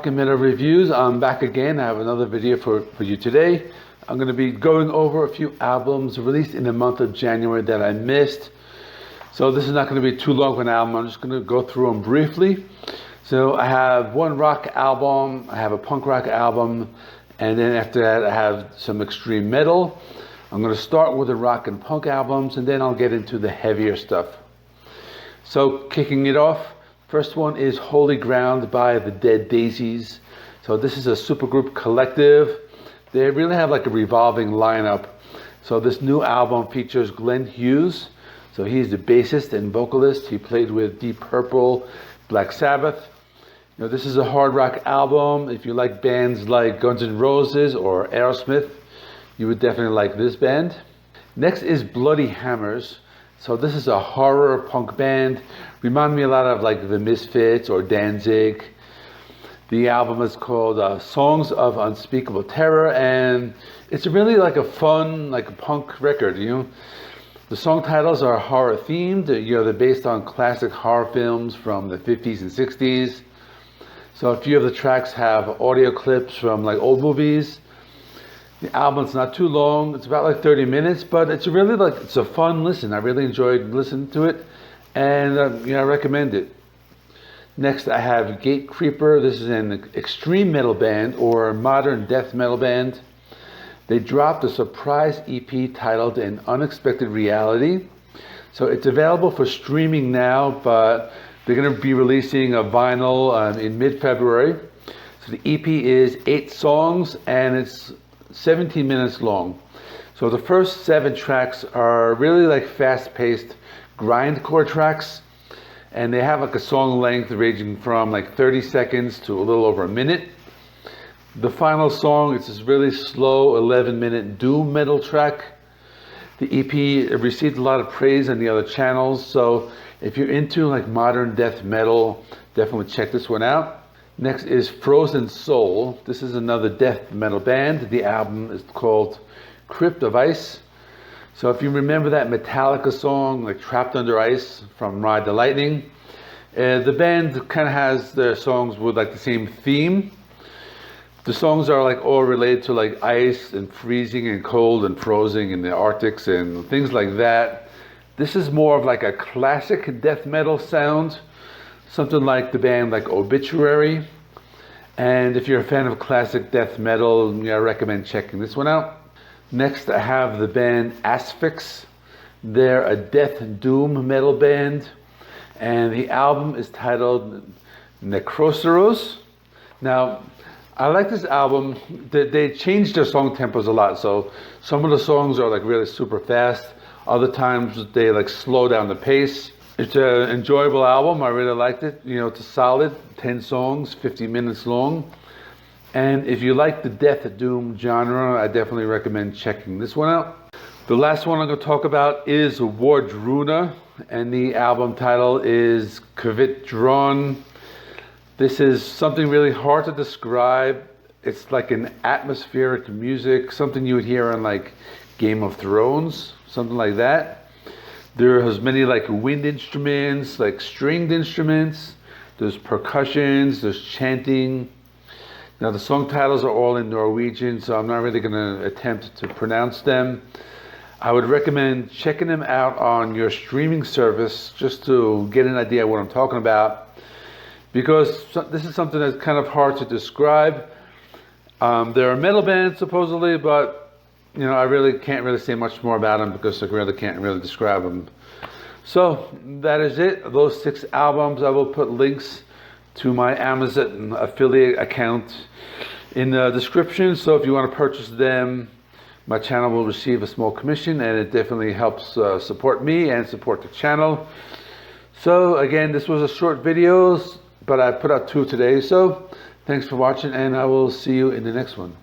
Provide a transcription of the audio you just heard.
Metal Reviews. I'm back again. I have another video for you today. I'm going to be going over a few albums released in the month of January that I missed. So this is not going to be too long of an album. I'm just going to go through them briefly. So I have one rock album, I have a punk rock album, and then after that I have some extreme metal. I'm going to start with the rock and punk albums, and then I'll get into the heavier stuff. So kicking it off, first one is Holy Ground by the Dead Daisies. So this is a supergroup collective. They really have like a revolving lineup. So this new album features Glenn Hughes. So he's the bassist and vocalist. He played with Deep Purple, Black Sabbath. You know, this is a hard rock album. If you like bands like Guns N' Roses or Aerosmith, you would definitely like this band. Next is Bloody Hammers. So this is a horror punk band. Remind me a lot of like the Misfits or Danzig. The album is called Songs of Unspeakable Terror, and it's really like a fun, like a punk record, you know. The song titles are horror themed. You know, they're based on classic horror films from the 50s and 60s. So a few of the tracks have audio clips from like old movies. The album's not too long. It's about like 30 minutes, but it's really like, it's a fun listen. I really enjoyed listening to it, and you know, I recommend it. Next, I have Gatecreeper. This is an extreme metal band or modern death metal band. They dropped a surprise EP titled An Unexpected Reality. So it's available for streaming now, but they're going to be releasing a vinyl in mid-February. So the EP is 8 songs, and it's 17 minutes long. So the first 7 tracks are really like fast-paced grindcore tracks, and they have like a song length ranging from like 30 seconds to a little over a minute. The final song is this really slow 11-minute doom metal track. The EP received a lot of praise on the other channels, so if you're into like modern death metal, definitely check this one out. Next is Frozen Soul. This is another death metal band. The album is called Crypt of Ice. So if you remember that Metallica song, like Trapped Under Ice from Ride the Lightning, the band kind of has their songs with like the same theme. The songs are like all related to like ice and freezing and cold and frozen in the Arctics and things like that. This is more of like a classic death metal sound. Something like the band like Obituary. And if you're a fan of classic death metal, I recommend checking this one out. Next, I have the band Asphyx. They're a death doom metal band, and the album is titled Necroceros. Now, I like this album. They changed their song tempos a lot, so some of the songs are like really super fast. Other times they like slow down the pace. It's an enjoyable album. I really liked it. You know, it's a solid 10 songs, 50 minutes long. And if you like the death doom genre, I definitely recommend checking this one out. The last one I'm going to talk about is Wardruna, and the album title is Kvittdron. This is something really hard to describe. It's like an atmospheric music, something you would hear on like Game of Thrones, something like that. There is many like wind instruments, like stringed instruments. There's percussions, there's chanting. Now the song titles are all in Norwegian, so I'm not really going to attempt to pronounce them. I would recommend checking them out on your streaming service just to get an idea of what I'm talking about, because this is something that's kind of hard to describe. They're a metal band supposedly, but you know, I really can't really say much more about them because I really can't really describe them. So that is it. Those 6 albums, I will put links to my Amazon affiliate account in the description. So if you want to purchase them, my channel will receive a small commission, and it definitely helps support me and support the channel. So again, this was a short video, but I put out 2 today. So thanks for watching, and I will see you in the next one.